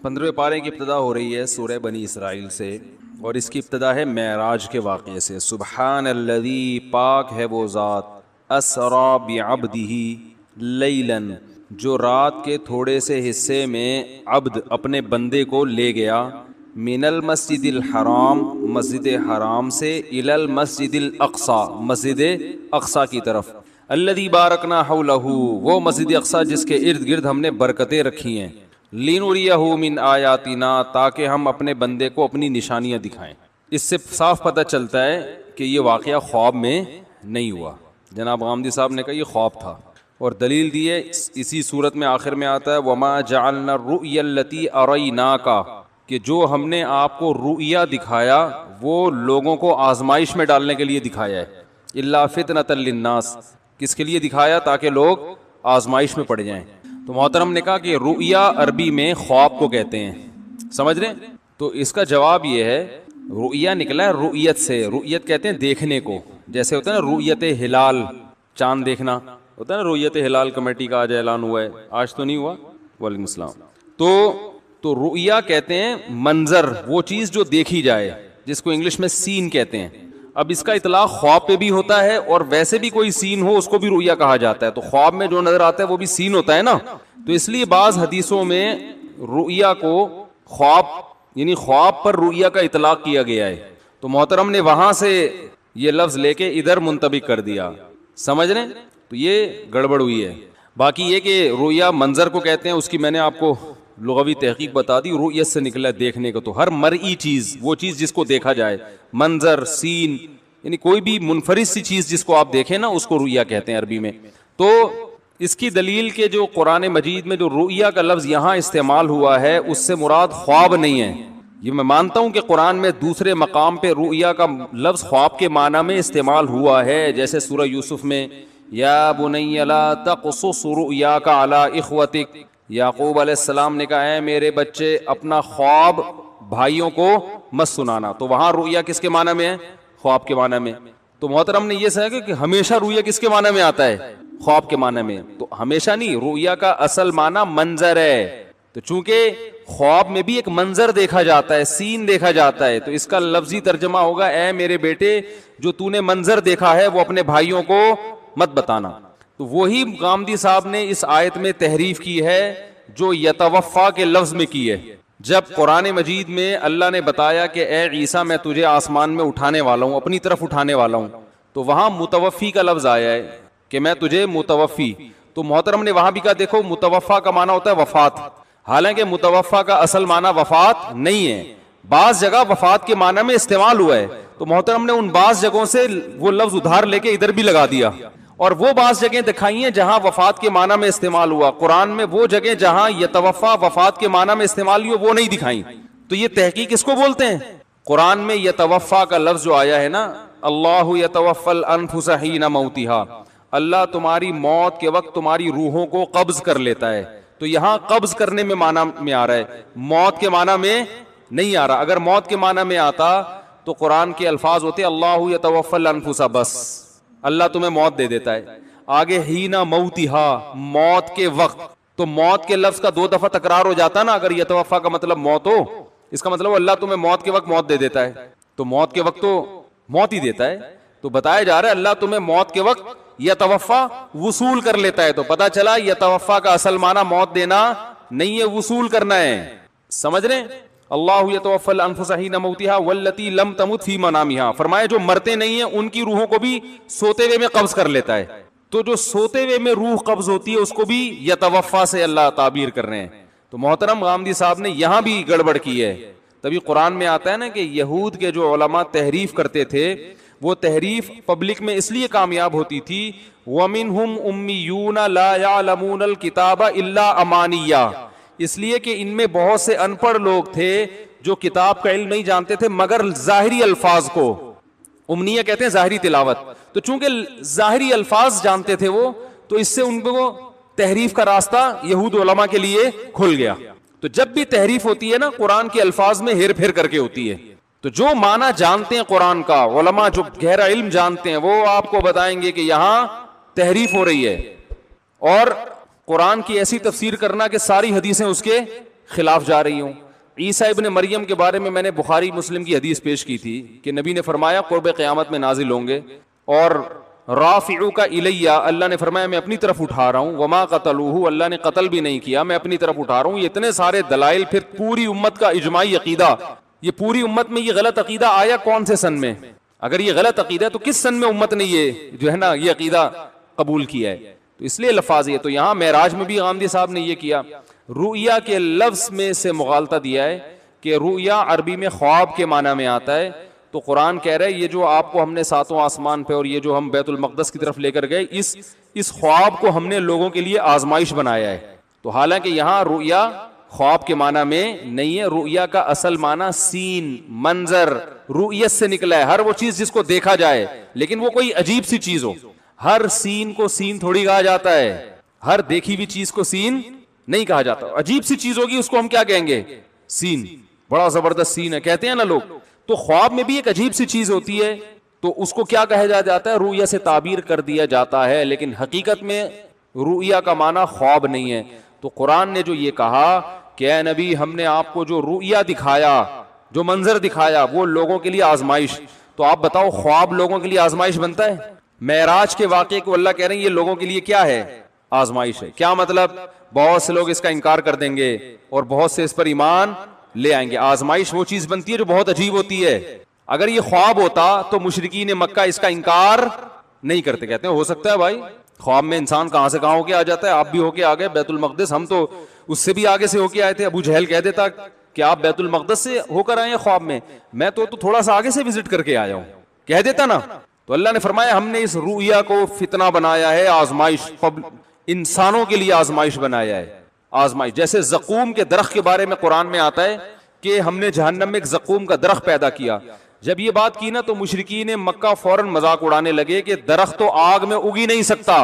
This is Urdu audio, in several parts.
15ویں پارے کی ابتدا ہو رہی ہے سورہ بنی اسرائیل سے، اور اس کی ابتدا ہے معراج کے واقعے سے۔ سبحان الذی، پاک ہے وہ ذات، اسرا بعبدہ لیلاً، جو رات کے تھوڑے سے حصے میں عبد اپنے بندے کو لے گیا، من المسجد الحرام، مسجد حرام سے، الی المسجد الاقصی، مسجد اقصی کی طرف، الذی بارکنا حولہ، وہ مسجد اقصی جس کے ارد گرد ہم نے برکتیں رکھی ہیں، لنریہ من آیاتنا، تاکہ ہم اپنے بندے کو اپنی نشانیاں دکھائیں۔ اس سے صاف پتہ چلتا ہے کہ یہ واقعہ خواب میں نہیں ہوا۔ جناب غامدی صاحب نے کہا یہ خواب تھا، اور دلیل دی ہے اسی صورت میں آخر میں آتا ہے وما جعلنا الرؤیا التي اریناک، کہ جو ہم نے آپ کو رؤیا دکھایا وہ لوگوں کو آزمائش میں ڈالنے کے لیے دکھایا ہے، الا فتنۃ للناس، کس کے لیے دکھایا؟ تاکہ لوگ آزمائش میں پڑ جائیں۔ تو محترم نے کہا کہ رؤیا عربی میں خواب کو کہتے ہیں، سمجھ رہے ہیں؟ تو اس کا جواب یہ ہے رؤیا نکلا ہے رؤیت سے، رؤیت کہتے ہیں دیکھنے کو، جیسے ہوتا ہے نا رؤیت ہلال، چاند دیکھنا ہوتا ہے نا، رؤیت ہلال کمیٹی کا آج اعلان ہوا ہے، آج تو نہیں ہوا، وعلیکم السلام۔ تو رؤیا کہتے ہیں منظر، وہ چیز جو دیکھی جائے، جس کو انگلش میں سین کہتے ہیں۔ اب اس کا اطلاق خواب پہ بھی ہوتا ہے، اور ویسے بھی کوئی سین ہو اس کو بھی رؤیا کہا جاتا ہے۔ تو خواب میں جو نظر آتا ہے وہ بھی سین ہوتا ہے نا، تو اس لیے بعض حدیثوں میں رؤیا کو خواب، یعنی خواب پر رؤیا کا اطلاق کیا گیا ہے۔ تو محترم نے وہاں سے یہ لفظ لے کے ادھر منطبق کر دیا، سمجھ رہے ہیں؟ تو یہ گڑبڑ ہوئی ہے۔ باقی یہ کہ رؤیا منظر کو کہتے ہیں، اس کی میں نے آپ کو لغوی تحقیق بتا دی، رؤیت سے نکلا دیکھنے کو، تو ہر مرئی چیز، وہ چیز جس کو دیکھا جائے، منظر، سین، یعنی کوئی بھی منفرد سی چیز جس کو آپ دیکھیں نا، اس کو رؤیا کہتے ہیں عربی میں۔ تو اس کی دلیل کے جو قرآن مجید میں جو رؤیا کا لفظ یہاں استعمال ہوا ہے، اس سے مراد خواب نہیں ہے۔ یہ میں مانتا ہوں کہ قرآن میں دوسرے مقام پہ رؤیا کا لفظ خواب کے معنی میں استعمال ہوا ہے، جیسے سورہ یوسف میں یا بنی لا تقصص رؤیاک علی اخوتک، یعقوب علیہ السلام نے کہا اے میرے بچے اپنا خواب بھائیوں کو مت سنانا، تو وہاں رؤیا کس کے معنی میں ہے؟ خواب کے معنی میں۔ تو محترم نے یہ سمجھا کہ ہمیشہ رؤیا کس کے معنی میں آتا ہے؟ خواب کے معنی میں۔ تو ہمیشہ نہیں، رؤیا کا اصل معنی منظر ہے، تو چونکہ خواب میں بھی ایک منظر دیکھا جاتا ہے، سین دیکھا جاتا ہے، تو اس کا لفظی ترجمہ ہوگا اے میرے بیٹے جو تو نے منظر دیکھا ہے وہ اپنے بھائیوں کو مت بتانا۔ تو وہی غامدی صاحب نے اس آیت میں تحریف کی ہے جو یتوفا کے لفظ میں کی ہے۔ جب قرآن مجید میں اللہ نے بتایا کہ اے عیسیٰ میں تجھے آسمان میں اٹھانے والا ہوں، اپنی طرف اٹھانے والا ہوں، تو وہاں متوفی کا لفظ آیا ہے کہ میں تجھے متوفی، تو محترم نے وہاں بھی کہا دیکھو متوفا کا معنی ہوتا ہے وفات، حالانکہ متوفا کا اصل معنی وفات نہیں ہے، بعض جگہ وفات کے معنی میں استعمال ہوا ہے، تو محترم نے ان بعض جگہوں سے وہ لفظ ادھار لے کے ادھر بھی لگا دیا، اور وہ بعض جگہیں دکھائی ہیں جہاں وفات کے معنی میں استعمال ہوا، قرآن میں وہ جگہ جہاں یتوفا وفات کے معنی میں استعمال ہوئی وہ نہیں دکھائیں۔ تو یہ تحقیق اس کو بولتے ہیں۔ قرآن میں یتوفا کا لفظ جو آیا ہے نا، اللہ یتوفی الانفس حین موتہا، اللہ تمہاری موت کے وقت تمہاری روحوں کو قبض کر لیتا ہے، تو یہاں قبض کرنے میں معنی میں آ رہا ہے، موت کے معنی میں نہیں آ رہا۔ اگر موت کے معنی میں آتا تو قرآن کے الفاظ ہوتے اللہ یتوفی الانفس، بس اللہ تمہیں موت دے دیتا ہے، آگے ہینا موتہا، موت کے وقت، تو موت کے لفظ کا 2 دفعہ تکرار ہو جاتا نا، اگر یتوفا کا مطلب موت ہو، اس کا مطلب اللہ تمہیں موت کے وقت موت دے دیتا ہے، تو موت کے وقت تو موت ہی دیتا ہے، تو بتایا جا رہا ہے اللہ تمہیں موت کے وقت یتوفا وصول کر لیتا ہے، تو پتا چلا یتوفا کا اصل معنی موت دینا نہیں ہے، وصول کرنا ہے، سمجھ رہے ہیں؟ اللہ یتوفی الانفس حین موتہا واللتی لم تمت فی منامہا، فرمایا جو مرتے نہیں ہیں ان کی روحوں کو بھی سوتے ہوئے میں قبض کر لیتا ہے، تو جو سوتے ہوئے میں روح قبض ہوتی ہے اس کو بھی یتوفا سے اللہ تعبیر کر رہے ہیں۔ تو محترم غامدی صاحب نے یہاں بھی گڑبڑ کی ہے، تبھی قرآن میں آتا ہے نا کہ یہود کے جو علماء تحریف کرتے تھے، وہ تحریف پبلک میں اس لیے کامیاب ہوتی تھی، وَمِنْهُمْ أُمِّيُّونَ لَا يَعْلَمُونَ الْكِتَابَ إِلَّا أَمَانِيًّا، اس لیے کہ ان میں بہت سے ان پڑھ لوگ تھے جو کتاب کا علم نہیں جانتے تھے مگر ظاہری الفاظ کو، امنیہ کہتے ہیں ظاہری تلاوت، تو چونکہ ظاہری الفاظ جانتے تھے وہ، تو اس سے ان کو تحریف کا راستہ یہود علماء کے لیے کھل گیا۔ تو جب بھی تحریف ہوتی ہے نا قرآن کے الفاظ میں ہیر پھیر کر کے ہوتی ہے، تو جو معنی جانتے ہیں قرآن کا، علماء جو گہرا علم جانتے ہیں، وہ آپ کو بتائیں گے کہ یہاں تحریف ہو رہی ہے، اور قرآن کی ایسی تفسیر کرنا کہ ساری حدیثیں اس کے خلاف جا رہی ہوں. عیسیٰ ابن مریم کے بارے میں نے بخاری مسلم کی حدیث پیش کی تھی کہ نبی نے فرمایا قرب قیامت میں نازل ہوں گے, اور رافعوک الیہ, اللہ نے فرمایا میں اپنی طرف اٹھا رہا ہوں, وما قتلوہ, اللہ نے قتل بھی نہیں کیا, میں اپنی طرف اٹھا رہا ہوں. یہ اتنے سارے دلائل, پھر پوری امت کا اجماعی عقیدہ. یہ پوری امت میں یہ غلط عقیدہ آیا کون سے سن میں؟ اگر یہ غلط عقیدہ ہے تو کس سن میں امت نے یہ جو ہے نا یہ عقیدہ قبول کیا ہے؟ تو اس لیے لفاظ یہ. تو یہاں معراج میں بھی غامدی صاحب نے یہ کیا, رؤیا کے لفظ میں سے مغالطہ دیا ہے کہ رؤیا عربی میں خواب کے معنی میں آتا ہے. تو قرآن کہہ رہا ہے یہ جو آپ کو ہم نے ساتوں آسمان پہ اور یہ جو ہم بیت المقدس کی طرف لے کر گئے, اس خواب کو ہم نے لوگوں کے لیے آزمائش بنایا ہے. تو حالانکہ یہاں رؤیا خواب کے معنی میں نہیں ہے, رؤیا کا اصل معنی سین, منظر, رؤیت سے نکلا ہے. ہر وہ چیز جس کو دیکھا جائے, لیکن وہ کوئی عجیب سی چیز ہو. ہر سین کو سین تھوڑی کہا جاتا ہے, ہر دیکھی ہوئی چیز کو سین نہیں کہا جاتا. عجیب سی چیز ہوگی اس کو ہم کیا کہیں گے؟ سین. بڑا زبردست سین ہے کہتے ہیں نا لوگ. تو خواب میں بھی ایک عجیب سی چیز ہوتی ہے, تو اس کو کیا کہا جاتا ہے؟ رؤیا سے تعبیر کر دیا جاتا ہے, لیکن حقیقت میں رؤیا کا معنی خواب نہیں ہے. تو قرآن نے جو یہ کہا کہ اے نبی ہم نے آپ کو جو رؤیا دکھایا, جو منظر دکھایا, وہ لوگوں کے لیے آزمائش. تو آپ بتاؤ خواب لوگوں کے لیے آزمائش بنتا ہے؟ معراج کے واقعے کو اللہ کہہ رہے ہیں یہ لوگوں کے لیے کیا ہے؟ آزمائش ہے. کیا مطلب؟ بہت سے لوگ اس کا انکار کر دیں گے اور بہت سے اس پر ایمان لے آئیں گے. آزمائش وہ چیز بنتی ہے جو بہت عجیب ہوتی ہے. اگر یہ خواب ہوتا تو مشرکین مکہ اس کا انکار نہیں کرتے, کہتے ہیں ہو سکتا ہے بھائی, خواب میں انسان کہاں سے کہاں ہو کے آ جاتا ہے, آپ بھی ہو کے آ گئے بیت المقدس, ہم تو اس سے بھی آگے سے ہو کے آئے تھے. ابو جہل کہہ دیتا کہ آپ بیت المقدس سے ہو کر آئے ہیں خواب میں, میں تو تھوڑا سا آگے سے وزٹ کر کے آیا ہوں, کہہ دیتا نا. تو اللہ نے فرمایا ہم نے اس رؤیا کو فتنہ بنایا ہے, آزمائش, انسانوں کے لیے آزمائش بنایا ہے. آزمائش جیسے زقوم کے درخت کے بارے میں قرآن میں آتا ہے کہ ہم نے جہنم میں ایک زقوم کا درخت پیدا کیا. جب یہ بات کی نا تو مشرکین مکہ فوراً مذاق اڑانے لگے کہ درخت تو آگ میں اگی نہیں سکتا,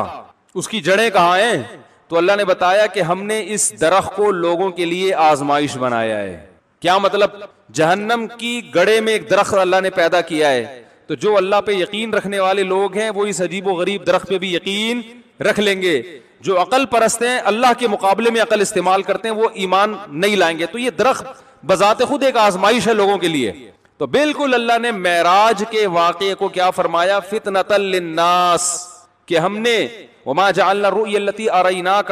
اس کی جڑیں کہاں ہیں؟ تو اللہ نے بتایا کہ ہم نے اس درخت کو لوگوں کے لیے آزمائش بنایا ہے. کیا مطلب؟ جہنم کی گڑے میں ایک درخت اللہ نے پیدا کیا ہے, تو جو اللہ پہ یقین رکھنے والے لوگ ہیں وہ اس عجیب و غریب درخت پہ بھی یقین رکھ لیں گے. جو عقل پرست ہیں, اللہ کے مقابلے میں عقل استعمال کرتے ہیں, وہ ایمان نہیں لائیں گے. تو یہ درخت بذات خود ایک آزمائش ہے لوگوں کے لیے. تو بالکل اللہ نے معراج کے واقعے کو کیا فرمایا؟ فتنۃ للناس, کہ ہم نے وما جعلنا الرؤيا التي اريناك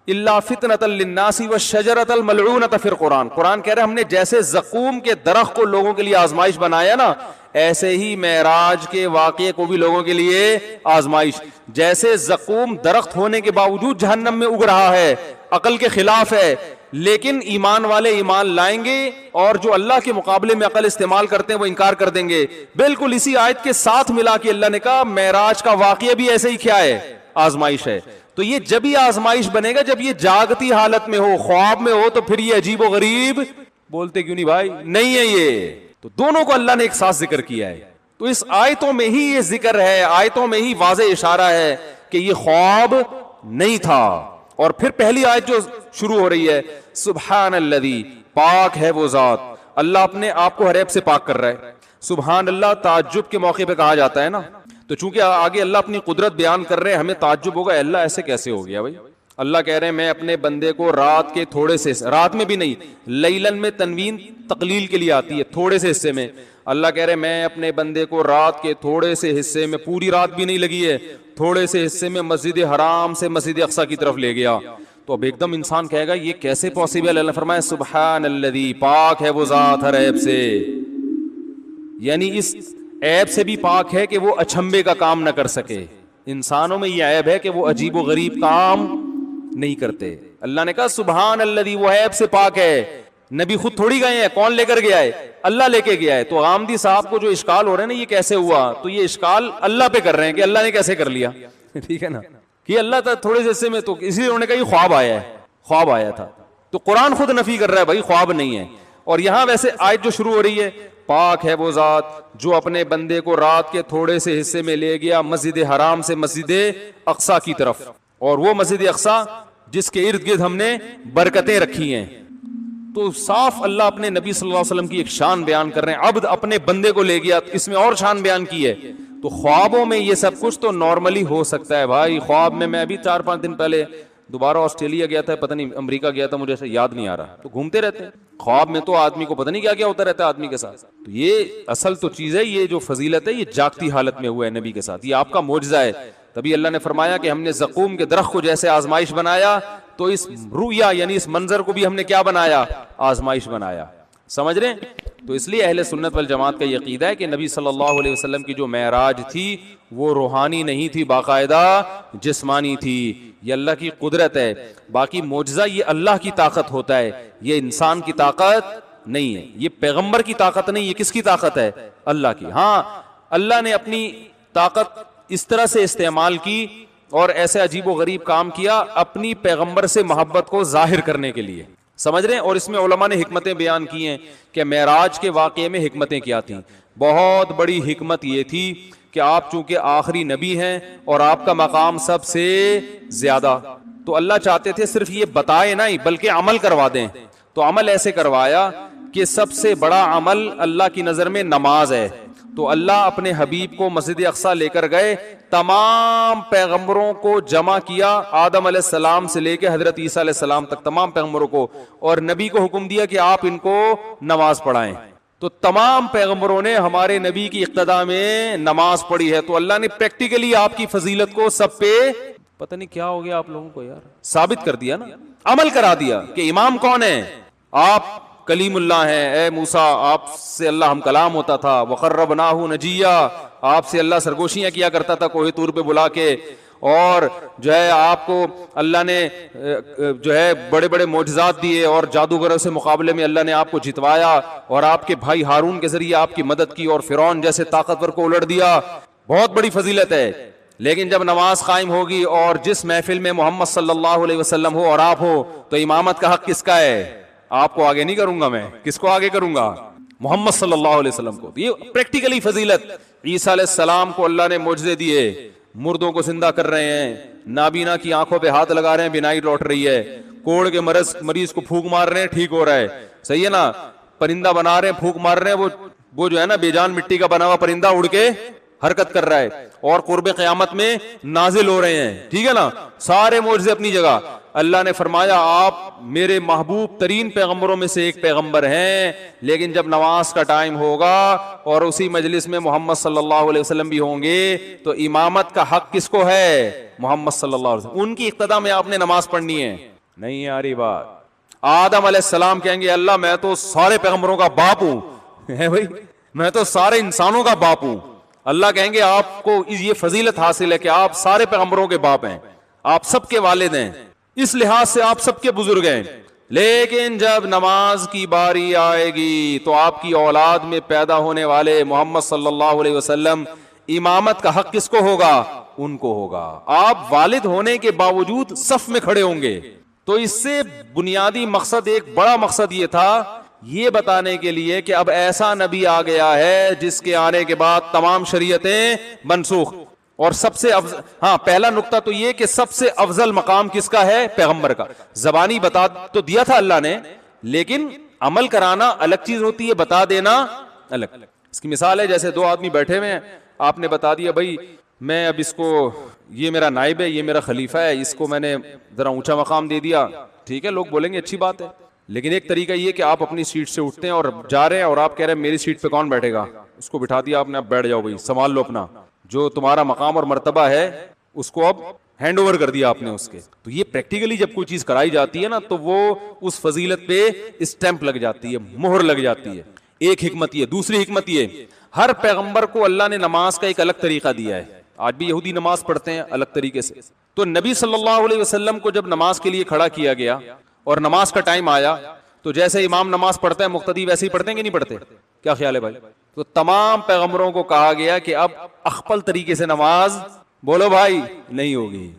الا فتنۃ للناس والشجرۃ الملعونۃ فی القرآن. قرآن کہہ رہے ہم نے جیسے زقوم کے درخت کو لوگوں کے لیے آزمائش بنایا نا, ایسے ہی معراج کے واقعے کو بھی لوگوں کے لیے آزمائش. جیسے زقوم درخت ہونے کے باوجود جہنم میں اگ رہا ہے, عقل کے خلاف ہے, لیکن ایمان والے ایمان لائیں گے, اور جو اللہ کے مقابلے میں عقل استعمال کرتے ہیں وہ انکار کر دیں گے. بالکل اسی آیت کے ساتھ ملا کے اللہ نے کہا معراج کا واقعہ بھی ایسے ہی کیا ہے؟ آزمائش ہے. تو یہ جب ہی آزمائش بنے گا جب یہ جاگتی حالت میں ہو, خواب میں ہو, تو پھر یہ عجیب و غریب بولتے کیوں نہیں بھائی نہیں ہے یہ. تو دونوں کو اللہ نے ایک ساتھ ذکر کیا ہے. تو اس آیتوں میں ہی یہ ذکر ہے, آیتوں میں ہی واضح اشارہ ہے کہ یہ خواب نہیں تھا. اور پھر پہلی آیت جو شروع ہو رہی ہے, سبحان الذی, پاک ہے وہ ذات, اللہ اپنے آپ کو ہر عیب سے پاک کر رہا ہے. سبحان اللہ تعجب کے موقع پہ کہا جاتا ہے نا, تو چونکہ آگے اللہ اپنی قدرت بیان کر رہے ہیں, ہمیں تعجب ہوگا اللہ ایسے کیسے ہو گیا بھائی. اللہ کہہ رہے ہیں میں اپنے بندے کو رات کے تھوڑے سے, رات میں بھی نہیں, لیلن میں تنوین تقلیل کے لیے آتی ہے, تھوڑے سے حصے میں. اللہ کہہ رہے ہیں میں اپنے بندے کو رات کے تھوڑے سے حصے میں, پوری رات بھی نہیں لگی ہے, تھوڑے سے حصے میں مسجد حرام سے مسجد اقصی کی طرف لے گیا. تو اب ایک دم انسان کہے گا یہ کیسے پاسبل؟ اللہ نے فرمایا سبحان الذی, پاک ہے وہ ذات ہر عیب سے, یعنی اس عیب سے بھی پاک ہے کہ وہ اچھمبے کا کام نہ کر سکے. انسانوں میں یہ عیب ہے کہ وہ عجیب و غریب کام نہیں کرتے. اللہ نے کہا سبحان الذی, وہ عیب سے پاک ہے. نبی خود تھوڑی گئے ہیں, کون لے کر گیا ہے؟ اللہ لے کے گیا ہے. تو غامدی صاحب کو جو اشکال ہو رہے ہیں نا یہ کیسے ہوا, تو یہ اشکال اللہ پہ کر رہے ہیں کہ اللہ نے کیسے کر لیا. ٹھیک ہے نا, کہ اللہ تھا تھوڑے سے حصے میں, تو اس لیے انہوں نے کہا یہ خواب آیا ہے, خواب آیا تھا. تو قرآن خود نفی کر رہا ہے بھائی خواب نہیں ہے. اور یہاں ویسے آیت جو شروع ہو رہی ہے, پاک ہے وہ ذات جو اپنے بندے کو رات کے تھوڑے سے حصے میں لے گیا مسجد حرام سے مسجد اقصی کی طرف, اور وہ مسجد اقصی جس کے ارد گرد ہم نے برکتیں رکھی ہیں. تو صاف اللہ اپنے نبی صلی اللہ علیہ وسلم کی ایک شان بیان کر رہے ہیں, عبد اپنے بندے کو لے گیا, اس میں اور شان بیان کی ہے. تو خوابوں میں یہ سب کچھ تو نارملی ہو سکتا ہے بھائی. خواب میں ابھی 4-5 دن پہلے دوبارہ آسٹریلیا گیا تھا, پتہ نہیں امریکہ گیا تھا, مجھے ایسا یاد نہیں آ رہا. تو گھومتے رہتے ہیں خواب میں, تو آدمی کو پتہ نہیں کیا کیا ہوتا رہتا ہے آدمی کے ساتھ. تو یہ اصل تو چیز ہے, یہ جو فضیلت ہے یہ جاگتی حالت میں ہوا ہے نبی کے ساتھ, یہ آپ کا معجزہ ہے. تبھی اللہ نے فرمایا کہ ہم نے زقوم کے درخت کو جیسے آزمائش بنایا, تو اس رؤیا یعنی اس منظر کو بھی ہم نے کیا بنایا, آزمائش بنایا. سمجھ رہے ہیں؟ تو اس لیے اہل سنت والجماعت کا یہ عقیدہ ہے کہ نبی صلی اللہ علیہ وسلم کی جو معراج تھی وہ روحانی نہیں تھی, باقاعدہ جسمانی تھی. یہ اللہ کی قدرت ہے. باقی معجزہ یہ اللہ کی طاقت ہوتا ہے, یہ انسان کی طاقت نہیں ہے, یہ پیغمبر کی طاقت نہیں, یہ کس کی طاقت ہے, اللہ کی. ہاں اللہ نے اپنی طاقت اس طرح سے استعمال کی اور ایسے عجیب و غریب کام کیا اپنی پیغمبر سے محبت کو ظاہر کرنے کے لیے. سمجھ رہے ہیں؟ اور اس میں علماء نے حکمتیں بیان کی ہیں کہ معراج کے واقعے میں حکمتیں کیا تھیں. بہت بڑی حکمت یہ تھی کہ آپ چونکہ آخری نبی ہیں اور آپ کا مقام سب سے زیادہ, تو اللہ چاہتے تھے صرف یہ بتائے نہیں بلکہ عمل کروا دیں. تو عمل ایسے کروایا کہ سب سے بڑا عمل اللہ کی نظر میں نماز ہے. تو اللہ اپنے حبیب کو مسجد اقصیٰ لے کر گئے, تمام پیغمبروں کو جمع کیا, آدم علیہ السلام سے لے کے حضرت عیسیٰ علیہ السلام تک تمام پیغمبروں کو, اور نبی کو حکم دیا کہ آپ ان کو نماز پڑھائیں. تو تمام پیغمبروں نے ہمارے نبی کی اقتداء میں نماز پڑھی ہے. تو اللہ نے پریکٹیکلی آپ کی فضیلت کو سب پہ, پتہ نہیں کیا ہو گیا آپ لوگوں کو یار, ثابت کر دیا نا, عمل کرا دیا کہ امام کون ہے, آپ کلیم اللہ ہیں. اے موسیٰ آپ سے اللہ ہم کلام ہوتا تھا, وقربناہ نجیہ آپ سے اللہ سرگوشیاں کیا کرتا تھا کوہ طور پہ بلا کے, اور جو ہے آپ کو اللہ نے جو ہے بڑے بڑے معجزات دیے, اور جادوگروں سے مقابلے میں اللہ نے آپ کو جتوایا, اور آپ کے بھائی ہارون کے ذریعے آپ کی مدد کی, اور فرعون جیسے طاقتور کو الٹ دیا. بہت بڑی فضیلت ہے. لیکن جب نماز قائم ہوگی اور جس محفل میں محمد صلی اللہ علیہ وسلم ہو اور آپ ہو, تو امامت کا حق کس کا ہے, آپ کو آگے نہیں کروں گا میں, کس کو آگے کروں گا, محمد صلی اللہ علیہ وسلم کو. یہ پریکٹیکلی فضیلت. عیسیٰ علیہ السلام کو اللہ نے معجزے دیے, مردوں کو زندہ کر رہے ہیں, نابینا کی آنکھوں پہ ہاتھ لگا رہے ہیں بینائی لوٹ رہی ہے, کوڑ کے مریض کو پھونک مار رہے ہیں ٹھیک ہو رہا ہے, صحیح ہے نا, پرندہ بنا رہے ہیں پھونک مار رہے ہیں, وہ جو ہے نا بے جان مٹی کا بنا ہوا پرندہ اڑ کے حرکت کر رہا ہے, اور قرب قیامت میں نازل ہو رہے ہیں, ٹھیک ہے نا, سارے معجزے اپنی جگہ. اللہ نے فرمایا آپ میرے محبوب ترین پیغمبروں میں سے ایک پیغمبر ہیں, لیکن جب نماز کا ٹائم ہوگا اور اسی مجلس میں محمد صلی اللہ علیہ وسلم بھی ہوں گے, تو امامت کا حق کس کو ہے, محمد صلی اللہ علیہ وسلم. ان کی اقتداء میں آپ نے نماز پڑھنی ہے. نہیں آ رہی بات. آدم علیہ السلام کہیں گے اللہ میں تو سارے پیغمبروں کا باپ ہوں, بھائی میں تو سارے انسانوں کا باپ ہوں. اللہ کہیں گے آپ کو یہ فضیلت حاصل ہے کہ آپ سارے پیغمبروں کے باپ ہیں, آپ سب کے والد ہیں, اس لحاظ سے آپ سب کے بزرگ ہیں. لیکن جب نماز کی باری آئے گی تو آپ کی اولاد میں پیدا ہونے والے محمد صلی اللہ علیہ وسلم, امامت کا حق کس کو ہوگا, ان کو ہوگا. آپ والد ہونے کے باوجود صف میں کھڑے ہوں گے. تو اس سے بنیادی مقصد, ایک بڑا مقصد یہ تھا, یہ بتانے کے لیے کہ اب ایسا نبی آ گیا ہے جس کے آنے کے بعد تمام شریعتیں منسوخ. اور سب سے ہاں پہلا نقطہ تو یہ کہ سب سے افضل مقام کس کا ہے, پیغمبر کا. زبانی بتا تو دیا تھا اللہ نے, لیکن عمل کرانا الگ چیز ہوتی ہے, بتا دینا الگ. اس کی مثال ہے جیسے دو آدمی بیٹھے ہوئے ہیں, آپ نے بتا دیا بھائی میں اب اس کو, یہ میرا نائب ہے, یہ میرا خلیفہ ہے, اس کو میں نے ذرا اونچا مقام دے دیا, ٹھیک ہے, لوگ بولیں گے اچھی بات ہے. لیکن ایک طریقہ یہ کہ آپ اپنی سیٹ سے اٹھتے ہیں اور جا رہے ہیں, اور آپ کہہ رہے ہیں میری سیٹ پہ کون بیٹھے گا, اس کو بٹھا دیا آپ نے, اب بیٹھ جاؤ بھائی, سنبھال لو اپنا, جو تمہارا مقام اور مرتبہ ہے اس کو اب ہینڈ اوور کر دیا آپ نے اس کے. تو یہ پریکٹیکلی جب کوئی چیز کرائی جاتی ہے نا, تو وہ اس فضیلت پہ اسٹیمپ لگ جاتی ہے, مہر لگ جاتی ہے. ایک حکمت یہ. دوسری حکمت یہ, ہر پیغمبر کو اللہ نے نماز کا ایک الگ طریقہ دیا ہے. آج بھی یہودی نماز پڑھتے ہیں الگ طریقے سے. تو نبی صلی اللہ علیہ وسلم کو جب نماز کے لیے کھڑا کیا گیا اور نماز کا ٹائم آیا, تو جیسے امام نماز پڑھتا ہے مقتدی ویسے ہی پڑھتے ہیں کہ نہیں پڑھتے, کیا خیال ہے بھائی؟ تو تمام پیغمبروں کو کہا گیا کہ اب اخپل طریقے سے نماز بولو بھائی نہیں ہوگی.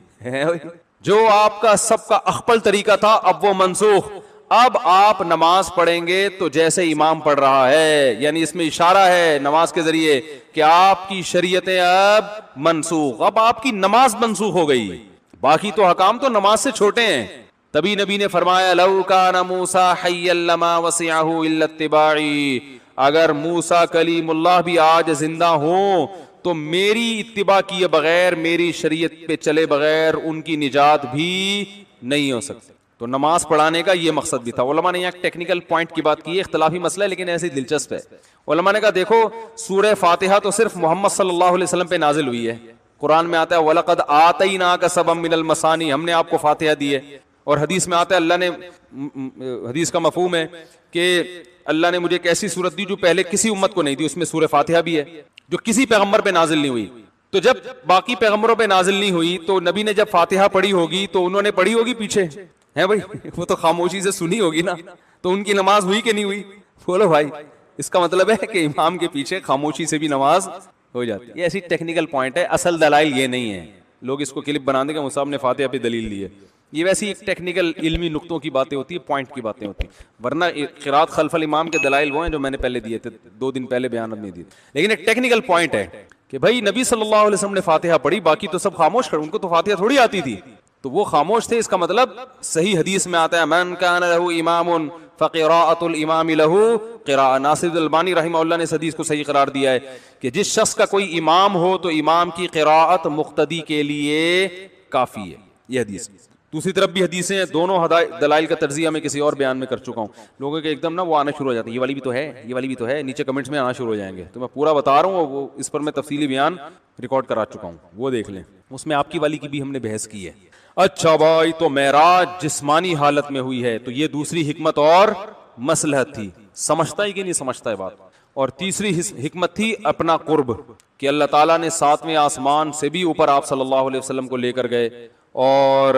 جو آپ کا سب کا اخپل طریقہ تھا اب وہ منسوخ. اب آپ نماز پڑھیں گے تو جیسے امام پڑھ رہا ہے, یعنی اس میں اشارہ ہے نماز کے ذریعے کہ آپ کی شریعتیں اب منسوخ, اب آپ کی نماز منسوخ ہو گئی. باقی تو حکام تو نماز سے چھوٹے ہیں. تبھی نبی نے فرمایا لو کان موسیٰ حیا لما وسعہ الا اتباعی, اگر موسیٰ کلیم اللہ بھی آج زندہ ہوں تو میری اتباع کیے بغیر, میری شریعت پہ چلے بغیر ان کی نجات بھی نہیں ہو سکتے. تو نماز پڑھانے کا یہ مقصد بھی تھا. علماء نے یہاں ٹیکنیکل پوائنٹ کی بات کی ہے, اختلافی مسئلہ ہے لیکن ایسے دلچسپ ہے. علماء نے کہا دیکھو سورہ فاتحہ تو صرف محمد صلی اللہ علیہ وسلم پہ نازل ہوئی ہے. قرآن میں آتا ہے وَلَقَدْ آتَيْنَاكَ سَبْعًا مِنَ الْمَثَانِي, ہم نے آپ کو فاتحہ دی ہے. اور حدیث میں آتا ہے اللہ نے, حدیث کا مفہوم ہے کہ اللہ نے مجھے ایک ایسی سورت دی جو پہلے کسی امت کو نہیں دی, اس میں سورہ فاتحہ بھی ہے جو کسی پیغمبر پہ نازل نہیں ہوئی. تو جب باقی پیغمبروں پہ نازل نہیں ہوئی تو نبی نے جب فاتحہ پڑھی ہوگی تو انہوں نے پڑھی ہوگی پیچھے ہے بھائی, وہ تو خاموشی سے سنی ہوگی نا, تو ان کی نماز ہوئی کہ نہیں ہوئی؟ بولو بھائی. اس کا مطلب ہے کہ امام کے پیچھے خاموشی سے بھی نماز ہو جاتی ہے. یہ ایسی ٹیکنیکل پوائنٹ ہے, اصل دلائل یہ نہیں ہے. لوگ اس کو کلپ بنا دیں کہ مصعب نے فاتحہ پہ دلیل دی ہے, یہ ویسی ایک ٹیکنیکل علمی نقطوں کی باتیں ہوتی ہے, پوائنٹ کی باتیں ہوتی ہیں. ورنہ قرات خلف الامام کے دلائل وہ ہیں جو میں نے پہلے دیے تھے, 2 دن پہلے بیان نہیں دیے. لیکن ایک ٹیکنیکل پوائنٹ ہے کہ بھائی نبی صلی اللہ علیہ وسلم نے فاتحہ پڑھی, باقی تو سب خاموش کھڑے, ان کو تو فاتحہ تھوڑی آتی تھی, تو وہ خاموش تھے. اس کا مطلب صحیح حدیث میں آتا ہے من کان لہ امام فقراءۃ الامام لہ قراءۃ. ناصر البانی رحمہ اللہ نے اس حدیث کو صحیح قرار دیا ہے کہ جس شخص کا کوئی امام ہو تو امام کی قراءت مقتدی کے لیے کافی ہے. یہ حدیث. دوسری طرف بھی حدیثیں ہیں, دونوں دلائل کا تجزیہ میں کسی اور بیان میں کر چکا ہوں. لوگوں کے ایک دم نا وہ آنا شروع ہو جاتے ہیں, یہ والی بھی تو ہے, یہ والی بھی تو ہے, نیچے کمنٹس میں آنا شروع ہو جائیں گے. تو میں پورا بتا رہا ہوں, وہ اس پر میں تفصیلی بیان ریکارڈ کرا چکا ہوں, وہ دیکھ لیں. اس میں آپ کی والی کی بھی ہم نے بحث کی ہے. اچھا بھائی, تو معراج جسمانی حالت میں ہوئی ہے, تو یہ دوسری حکمت اور مصلحت تھی. سمجھتا ہی کہ نہیں سمجھتا ہے بات. اور تیسری حکمت تھی اپنا قرب, کہ اللہ تعالیٰ نے 7ویں آسمان سے بھی اوپر آپ صلی اللہ علیہ وسلم کو لے کر گئے, اور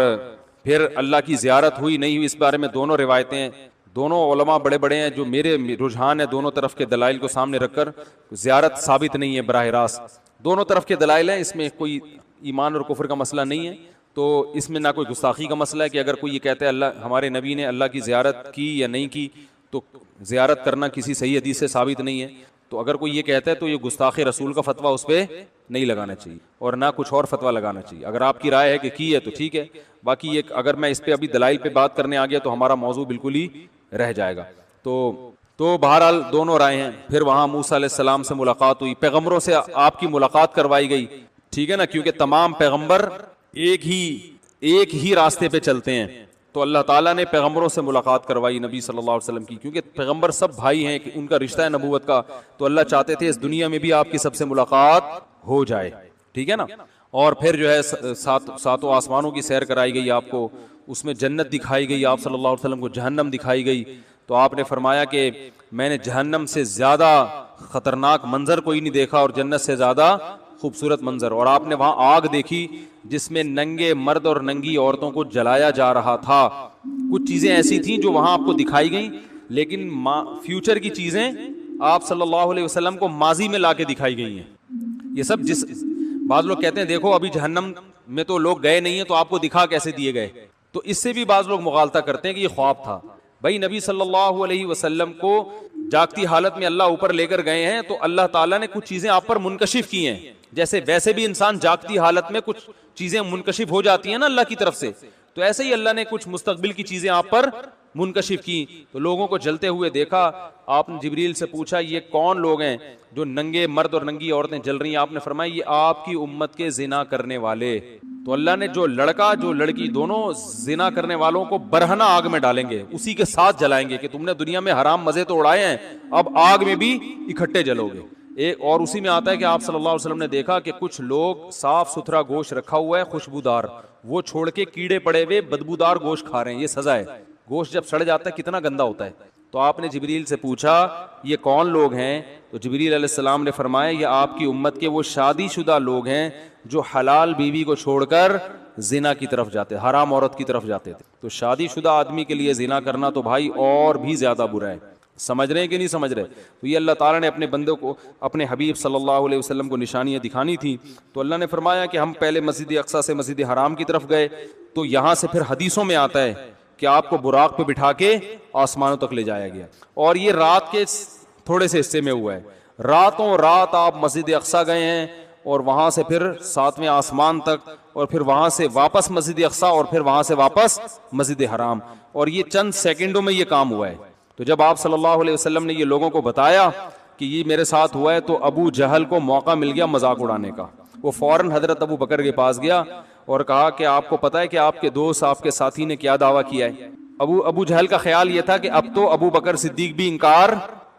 پھر اللہ کی زیارت ہوئی نہیں ہوئی اس بارے میں دونوں روایتیں ہیں. دونوں علماء بڑے بڑے ہیں, جو میرے رجحان ہے دونوں طرف کے دلائل کو سامنے رکھ کر, زیارت ثابت نہیں ہے براہ راست. دونوں طرف کے دلائل ہیں, اس میں کوئی ایمان اور کفر کا مسئلہ نہیں ہے. تو اس میں نہ کوئی گستاخی کا مسئلہ ہے کہ اگر کوئی یہ کہتا ہے اللہ ہمارے نبی نے اللہ کی زیارت کی یا نہیں کی, تو زیارت کرنا کسی صحیح حدیث سے ثابت نہیں ہے. تو اگر کوئی یہ کہتا ہے تو یہ گستاخ رسول کا فتویٰ اس پہ نہیں لگانا چاہیے, اور نہ کچھ اور فتویٰ لگانا چاہیے. اگر آپ کی رائے ہے کہ کی ہے تو ٹھیک ہے, باقی یہ اگر میں اس پہ ابھی دلائل پہ بات کرنے آ گیا تو ہمارا موضوع بالکل ہی رہ جائے گا. تو بہرحال دونوں رائے ہیں. پھر وہاں موسیٰ علیہ السلام سے ملاقات ہوئی, پیغمبروں سے آپ کی ملاقات کروائی گئی, ٹھیک ہے نا, کیونکہ تمام پیغمبر ایک ہی راستے پہ چلتے ہیں. تو اللہ تعالیٰ نے پیغمبروں سے ملاقات کروائی نبی صلی اللہ علیہ وسلم کی, کیونکہ پیغمبر سب بھائی ہیں, کہ ان کا رشتہ ہے نبوت کا, تو اللہ چاہتے تھے اس دنیا میں بھی آپ کی سب سے ملاقات ہو جائے, ٹھیک ہے نا. اور پھر جو ہے ساتوں آسمانوں کی سیر کرائی گئی آپ کو, اس میں جنت دکھائی گئی, آپ صلی اللہ علیہ وسلم کو جہنم دکھائی گئی. تو آپ نے فرمایا کہ میں نے جہنم سے زیادہ خطرناک منظر کوئی نہیں دیکھا اور جنت سے زیادہ خوبصورت منظر. اور آپ نے وہاں آگ دیکھی جس میں ننگے مرد اور ننگی عورتوں کو جلایا جا رہا تھا. کچھ چیزیں ایسی تھیں جو وہاں آپ کو دکھائی گئیں, لیکن فیوچر کی چیزیں آپ صلی اللہ علیہ وسلم کو ماضی میں لا کے دکھائی گئی ہیں. یہ سب بعض لوگ کہتے ہیں دیکھو ابھی جہنم میں تو لوگ گئے نہیں ہیں تو آپ کو دکھا کیسے دیے گئے, تو اس سے بھی بعض لوگ مغالطہ کرتے ہیں کہ یہ خواب تھا. بھائی نبی صلی اللہ علیہ وسلم کو جاگتی حالت میں اللہ اوپر لے کر گئے ہیں, تو اللہ تعالیٰ نے کچھ چیزیں آپ پر منکشف کی ہیں. جیسے ویسے بھی انسان جاگتی حالت میں کچھ چیزیں منکشف ہو جاتی ہیں نا اللہ کی طرف سے, تو ایسے ہی اللہ نے کچھ مستقبل کی چیزیں آپ پر منکشف کی. تو لوگوں کو جلتے ہوئے دیکھا, آپ نے جبریل سے پوچھا یہ کون لوگ ہیں جو ننگے مرد اور ننگی عورتیں جل رہی ہیں؟ آپ نے فرمایا یہ آپ کی امت کے زنا کرنے والے. تو اللہ نے جو لڑکا جو لڑکی دونوں زنا کرنے والوں کو برہنہ آگ میں ڈالیں گے, اسی کے ساتھ جلائیں گے کہ تم نے دنیا میں حرام مزے تو اڑائے ہیں, اب آگ میں بھی اکٹھے جلو گے. اور اسی میں آتا ہے کہ آپ صلی اللہ علیہ وسلم نے دیکھا کہ کچھ لوگ صاف ستھرا گوشت رکھا ہوا ہے خوشبودار, وہ چھوڑ کے کیڑے پڑے ہوئے بدبودار گوشت کھا رہے ہیں. یہ سزا ہے. گوشت جب سڑ جاتا ہے کتنا گندا ہوتا ہے. تو آپ نے جبریل سے پوچھا یہ کون لوگ ہیں؟ تو جبریل علیہ السلام نے فرمایا یہ آپ کی امت کے وہ شادی شدہ لوگ ہیں جو حلال بیوی کو چھوڑ کر زنا کی طرف جاتے, حرام عورت کی طرف جاتے تھے. تو شادی شدہ آدمی کے لیے زنا کرنا تو بھائی اور بھی زیادہ برا ہے. سمجھ رہے ہیں کہ نہیں سمجھ رہے؟ تو یہ اللہ تعالیٰ نے اپنے بندوں کو, اپنے حبیب صلی اللہ علیہ وسلم کو نشانیاں دکھانی تھی. تو اللہ نے فرمایا کہ ہم پہلے مسجد اقصیٰ سے مسجد حرام کی طرف گئے, تو یہاں سے پھر حدیثوں میں آتا ہے کہ آپ کو براق پہ بٹھا کے آسمانوں تک لے جایا گیا, اور یہ رات کے تھوڑے سے حصے میں ہوا ہے. راتوں رات آپ مسجد اقصیٰ گئے ہیں, اور وہاں سے پھر 7ویں آسمان تک, اور پھر وہاں سے واپس مسجد اقصیٰ, اور پھر وہاں سے واپس مسجد حرام, اور یہ چند سیکنڈوں میں یہ کام ہوا ہے. تو جب آپ صلی اللہ علیہ وسلم نے یہ لوگوں کو بتایا کہ یہ میرے ساتھ ہوا ہے, تو ابو جہل کو موقع مل گیا مذاق اڑانے کا. وہ فوراً حضرت ابو بکر کے پاس گیا اور کہا کہ آپ کو پتا ہے کہ آپ کے دوست آپ کے ساتھی نے کیا دعویٰ کیا ہے؟ ابو جہل کا خیال یہ تھا کہ اب تو ابو بکر صدیق بھی انکار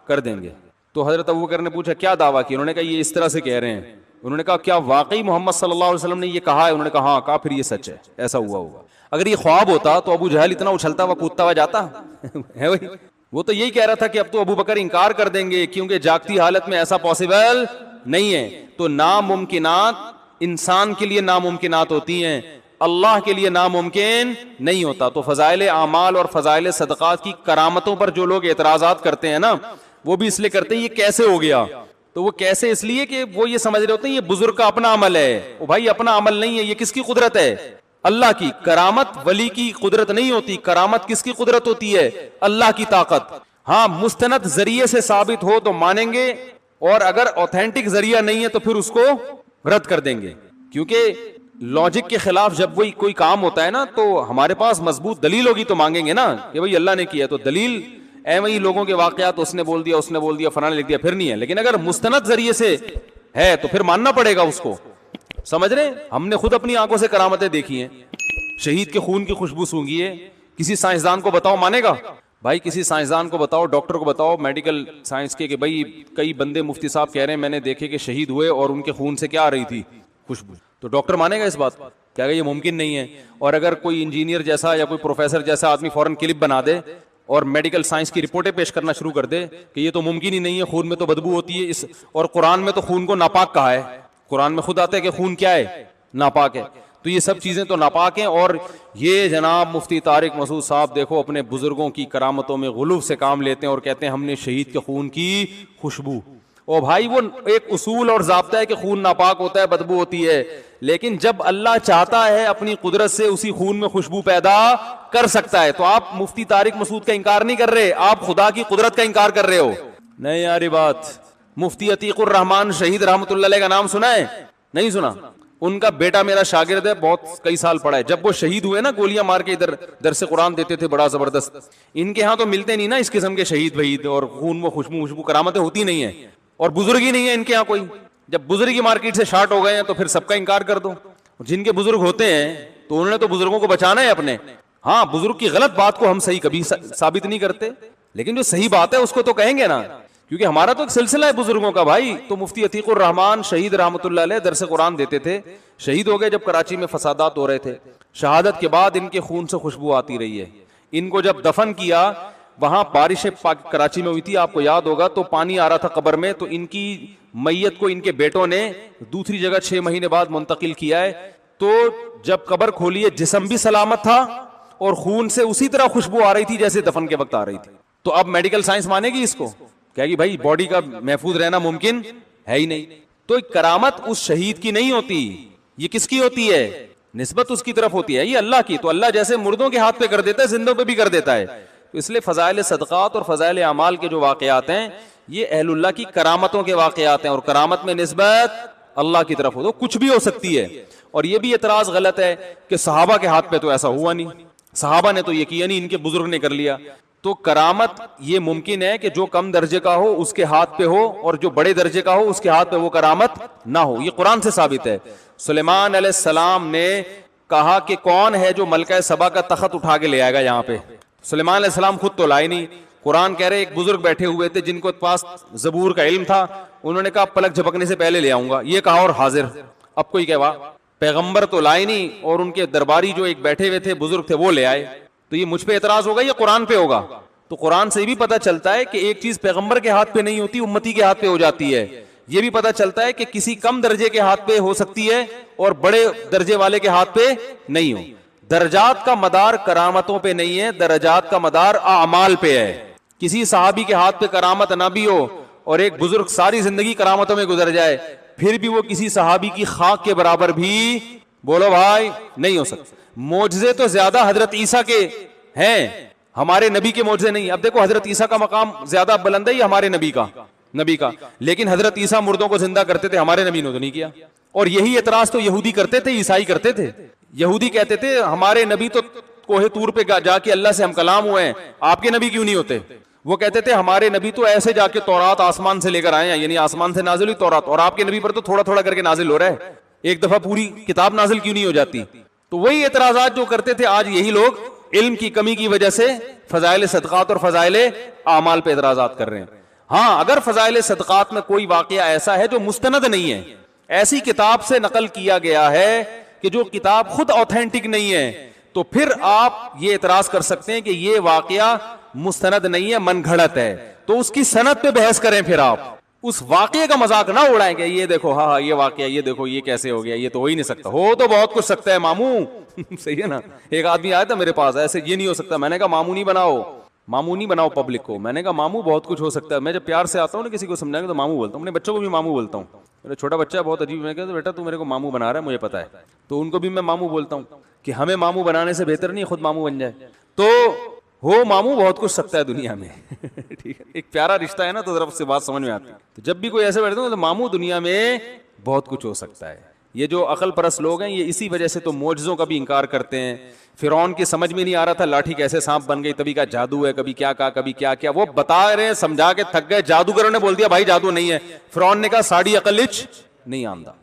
کر دیں گے. تو حضرت ابو بکر نے پوچھا کیا دعویٰ کیا؟ انہوں نے کہا یہ اس طرح سے کہہ رہے ہیں. انہوں نے کہا کیا واقعی محمد صلی اللہ علیہ وسلم نے یہ کہا ہے؟ انہوں نے کہا ہاں. کہا پھر یہ سچ ہے، ایسا ہوا ہوگا. اگر یہ خواب ہوتا تو ابو جہل اتنا اچھلتا ہوا کودتا ہوا جاتا ہے وہی. وہ تو یہی کہہ رہا تھا کہ اب تو ابو بکر انکار کر دیں گے کیونکہ جاگتی حالت میں ایسا پاسبل نہیں ہے. تو ناممکنات انسان کے لیے ناممکنات ہوتی ہیں، اللہ کے لیے ناممکن نہیں ہوتا. تو فضائل اعمال اور فضائل صدقات کی کرامتوں پر جو لوگ اعتراضات کرتے ہیں نا، وہ بھی اس لیے کرتے ہیں یہ کیسے ہو گیا. تو وہ کیسے اس لیے کہ وہ یہ سمجھ رہے ہوتے ہیں یہ بزرگ کا اپنا عمل ہے. وہ بھائی اپنا عمل نہیں ہے، یہ کس کی قدرت ہے؟ اللہ کی. کرامت ولی کی قدرت نہیں ہوتی، کرامت کس کی قدرت ہوتی ہے؟ اللہ کی طاقت. ہاں مستند ذریعے سے ثابت ہو تو مانیں گے، اور اگر اوتھینٹک ذریعہ نہیں ہے تو پھر اس کو رد کر دیں گے. کیونکہ لاجک کے خلاف جب وہی کوئی کام ہوتا ہے نا تو ہمارے پاس مضبوط دلیل ہوگی تو مانگیں گے نا کہ بھائی اللہ نے کیا. تو دلیل وہی لوگوں کے واقعات اس نے بول دیا فلاں نے لکھ دیا، پھر نہیں ہے. لیکن اگر مستند ذریعے سے ہے تو پھر ماننا پڑے گا اس کو. سمجھ رہے ہیں؟ ہم نے خود اپنی آنکھوں سے کرامتیں دیکھی ہیں. شہید کے خون کی خوشبو سونگھی ہے. کسی سائنسدان کو بتاؤ مانے گا؟ بھائی کسی سائنسدان کو بتاؤ، ڈاکٹر کو بتاؤ میڈیکل سائنس کے کہ بھائی کئی بندے مفتی صاحب کہہ رہے ہیں میں نے دیکھے کہ شہید ہوئے اور ان کے خون سے کیا آ رہی تھی؟ خوشبو. تو ڈاکٹر مانے گا اس بات؟ کیا یہ ممکن نہیں ہے؟ اور اگر کوئی انجینئر جیسا یا کوئی پروفیسر جیسا آدمی فوراً کلپ بنا دے اور میڈیکل سائنس کی رپورٹیں پیش کرنا شروع کر دے کہ یہ تو ممکن ہی نہیں ہے، خون میں تو بدبو ہوتی ہے اور قرآن میں تو خون کو ناپاک کہا ہے. قرآن میں خود آتا ہے کہ خون کیا ہے؟ ناپاک ہے. تو یہ سب چیزیں تو ناپاک ہیں. اور یہ جناب مفتی طارق مسعود صاحب دیکھو اپنے بزرگوں کی کرامتوں میں غلو سے کام لیتے ہیں اور کہتے ہیں ہم نے شہید کے خون کی خوشبو. او بھائی وہ ایک اصول اور ضابطہ ہے کہ خون ناپاک ہوتا ہے، بدبو ہوتی ہے، لیکن جب اللہ چاہتا ہے اپنی قدرت سے اسی خون میں خوشبو پیدا کر سکتا ہے. تو آپ مفتی طارق مسعود کا انکار نہیں کر رہے، آپ خدا کی قدرت کا انکار کر رہے ہو. نہیں یاری بات. مفتی عتیق الرحمان شہید رحمۃ اللہ علیہ کا نام سنا ہے؟ نہیں سنا؟ ان کا بیٹا میرا شاگرد ہے، بہت کئی سال پڑھا ہے. جب وہ شہید ہوئے نا گولیاں مار کے ادھر درس قرآن دیتے تھے بڑا زبردست. ان کے ہاں تو ملتے نہیں نا اس قسم کے شہید وحید اور خون و خوشبو کرامتیں ہوتی نہیں ہیں، اور بزرگ ہی نہیں ہے ان کے ہاں کوئی. جب بزرگ ہی مارکیٹ سے شارٹ ہو گئے ہیں تو پھر سب کا انکار کر دو. جن کے بزرگ ہوتے ہیں تو انہوں نے تو بزرگوں کو بچانا ہے اپنے. ہاں بزرگ کی غلط بات کو ہم صحیح کبھی ثابت نہیں کرتے، لیکن جو صحیح بات ہے اس کو تو کہیں گے نا، کیونکہ ہمارا تو ایک سلسلہ ہے بزرگوں کا بھائی. تو مفتی عتیق الرحمان شہید رحمۃ اللہ علیہ درس قرآن دیتے تھے، شہید ہو گئے جب کراچی میں فسادات ہو رہے تھے. شہادت کے بعد ان کے خون سے خوشبو آتی رہی ہے. ان کو جب دفن کیا وہاں بارش کراچی میں ہوئی تھی، آپ کو یاد ہوگا، تو پانی آ رہا تھا قبر میں، تو ان کی میت کو ان کے بیٹوں نے دوسری جگہ 6 مہینے بعد منتقل کیا ہے. تو جب قبر کھولی ہے جسم بھی سلامت تھا اور خون سے اسی طرح خوشبو آ رہی تھی جیسے دفن کے وقت آ رہی تھی. تو اب میڈیکل سائنس مانے گی اس کو؟ کہے گی بھائی باڈی کا محفوظ رہنا ممکن ہے ہی نہیں. تو کرامت اس شہید کی نہیں ہوتی، یہ کس کی ہوتی ہے؟ نسبت اس کی طرف ہوتی ہے، یہ اللہ کی. تو اللہ جیسے مردوں کے ہاتھ پہ کر دیتا ہے زندوں پہ بھی کر دیتا ہے. تو اس لیے فضائل صدقات اور فضائل اعمال کے جو واقعات ہیں یہ اہل اللہ کی کرامتوں کے واقعات ہیں، اور کرامت میں نسبت اللہ کی طرف ہو تو کچھ بھی ہو سکتی ہے. اور یہ بھی اعتراض غلط ہے کہ صحابہ کے ہاتھ پہ تو ایسا ہوا نہیں، صحابہ نے تو یہ کیا نہیں، ان کے بزرگ نے کر لیا. تو کرامت یہ ممکن ہے کہ جو کم درجے کا ہو اس کے ہاتھ پہ ہو، اور جو بڑے درجے کا ہو اس کے ہاتھ پہ وہ کرامت نہ ہو. یہ قرآن سے ثابت ہے. سلیمان علیہ السلام نے کہا کہ کون ہے جو ملکہ سبا کا تخت اٹھا کے لے آئے گا یہاں پہ؟ سلیمان علیہ السلام خود تو لائے نہیں. قرآن کہہ رہے ایک بزرگ بیٹھے ہوئے تھے جن کو پاس زبور کا علم تھا، انہوں نے کہا پلک جھپکنے سے پہلے لے آؤں گا. یہ کہا اور حاضر. اب کوئی کہوا پیغمبر تو لائے نہیں اور ان کے درباری جو ایک بیٹھے ہوئے تھے بزرگ تھے وہ لے آئے. تو یہ مجھ پہ اعتراض ہوگا یا قرآن پہ ہوگا؟ تو قرآن سے بھی پتہ چلتا ہے کہ ایک چیز پیغمبر کے ہاتھ پہ نہیں ہوتی، امتی کے ہاتھ پہ ہو جاتی ہے. یہ بھی پتہ چلتا ہے کہ کسی کم درجے کے ہاتھ پہ ہو سکتی ہے اور بڑے درجے والے کے ہاتھ پہ نہیں ہو. درجات کا مدار کرامتوں پہ نہیں ہے، درجات کا مدار اعمال پہ ہے. کسی صحابی کے ہاتھ پہ کرامت نہ بھی ہو اور ایک بزرگ ساری زندگی کرامتوں میں گزر جائے، پھر بھی وہ کسی صحابی کی خاک کے برابر بھی بولو بھائی نہیں ہو سکتا. معجزے تو زیادہ حضرت عیسیٰ کے ہیں، ہمارے نبی کے معجزے نہیں. اب دیکھو حضرت عیسیٰ کا مقام زیادہ بلند ہے یا ہمارے نبی کا؟ لیکن حضرت عیسیٰ مردوں کو زندہ کرتے تھے، ہمارے نبی نے تو نہیں کیا. اور یہی اعتراض تو یہودی کرتے تھے، عیسائی کرتے تھے. یہودی کہتے تھے ہمارے نبی تو کوہ طور پہ جا کے اللہ سے ہم کلام ہوئے ہیں، آپ کے نبی کیوں نہیں ہوتے؟ وہ کہتے تھے ہمارے نبی تو ایسے جا کے تورات آسمان سے لے کر آئے ہیں، یعنی آسمان سے نازل ہوئی تورات، اور آپ کے نبی پر تو تھوڑا تھوڑا کر کے نازل ہو رہا ہے. ایک دفعہ پوری کتاب نازل کیوں نہیں ہو جاتی؟ تو وہی اعتراضات جو کرتے تھے آج یہی لوگ علم کی کمی کی وجہ سے فضائل صدقات اور فضائل اعمال پہ اعتراضات کر رہے ہیں. ہاں اگر فضائل صدقات میں کوئی واقعہ ایسا ہے جو مستند نہیں ہے, ایسی کتاب سے نقل کیا گیا ہے کہ جو کتاب خود اوتھینٹک نہیں ہے, تو پھر آپ یہ اعتراض کر سکتے ہیں کہ یہ واقعہ مستند نہیں ہے, من گھڑت ہے. تو اس کی سند پہ بحث کریں, پھر آپ اس واقعے کا مذاق نہ اڑائیں کہ یہ دیکھو ہاں یہ واقعہ, یہ دیکھو یہ کیسے ہو گیا, یہ تو ہو ہی نہیں سکتا. ہو تو بہت کچھ سکتا ہے ماموں. صحیح ہے نا. ایک آدمی آیا تھا میرے پاس, ایسے یہ نہیں ہو سکتا. میں نے کہا ماموں نہیں بناؤ, ماموں نہیں بناؤ پبلک کو. میں نے کہا ماموں بہت کچھ ہو سکتا ہے. میں جب پیار سے آتا ہوں نا کسی کو سمجھانے کے تو ماموں بولتا ہوں, اپنے بچوں کو بھی ماموں بولتا ہوں. میرا چھوٹا بچہ ہے بہت عجیب, میں کہتا بیٹا تو میرے کو ماموں بنا رہا ہے, مجھے پتا ہے. تو ان کو بھی میں ماموں بولتا ہوں کہ ہمیں ماموں بنانے سے بہتر نہیں خود ماموں بن جائے. تو ہو ماموں بہت کچھ سکتا ہے دنیا میں. ٹھیک ہے, ایک پیارا رشتہ ہے نا تو ذرا اس سے بات سمجھ میں آتی ہے. تو جب بھی کوئی ایسے بیٹھتے ہیں تو ماموں دنیا میں بہت کچھ ہو سکتا ہے. یہ جو عقل پرست لوگ ہیں یہ اسی وجہ سے تو معجزوں کا بھی انکار کرتے ہیں. فرعون کی سمجھ میں نہیں آ رہا تھا لاٹھی کیسے سانپ بن گئی, تبھی کا جادو ہے, کبھی کیا کہا کبھی کیا کیا. وہ بتا رہے ہیں, سمجھا کے تھک گئے. جادوگروں نے بول دیا بھائی جادو نہیں ہے. فرعون نے کہا ساڑی عقل نہیں آندا.